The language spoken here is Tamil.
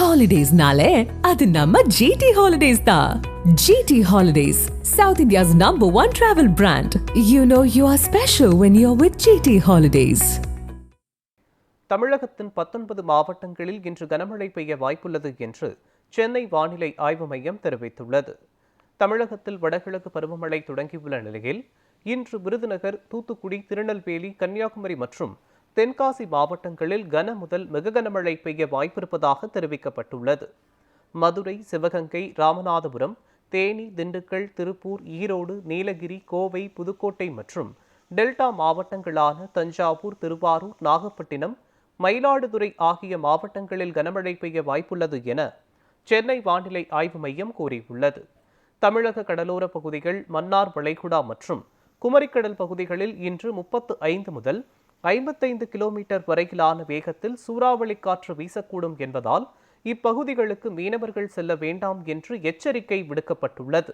Holidays-nale, adu namma GT Holidays da. GT Holidays, South India's #1 travel brand. You know you are special when you're with GT Holidays. தமிழகத்தின் 19 மாவட்டங்களில் இன்று கனமழை பெய்ய வாய்ப்புள்ளது என்று சென்னை வானிலை ஆய்வு மையம் தெரிவித்துள்ளது. தமிழகத்தில் வடகிழக்கு பருவமழை தொடங்கியுள்ள நிலையில் இன்று விருதுநகர், தூத்துக்குடி, திருநெல்வேலி, கன்னியாகுமரி மற்றும் தென்காசி மாவட்டங்களில் கன முதல் மிக கனமழை பெய்ய வாய்ப்பிருப்பதாக தெரிவிக்கப்பட்டுள்ளது. மதுரை, சிவகங்கை, ராமநாதபுரம், தேனி, திண்டுக்கல், திருப்பூர், ஈரோடு, நீலகிரி, கோவை, புதுக்கோட்டை மற்றும் டெல்டா மாவட்டங்களான தஞ்சாவூர், திருவாரூர், நாகப்பட்டினம், மயிலாடுதுறை ஆகிய மாவட்டங்களில் கனமழை பெய்ய வாய்ப்புள்ளது என சென்னை வானிலை ஆய்வு மையம் கூறியுள்ளது. தமிழக கடலோர பகுதிகள், மன்னார் வளைகுடா மற்றும் குமரிக்கடல் பகுதிகளில் இன்று 35 முதல் 55 கிலோமீட்டர் வரையிலான வேகத்தில் சூறாவளி காற்று வீசக்கூடும் என்பதால் இப்பகுதிகளுக்கு மீனவர்கள் செல்ல வேண்டாம் என்று எச்சரிக்கை விடுக்கப்பட்டுள்ளது.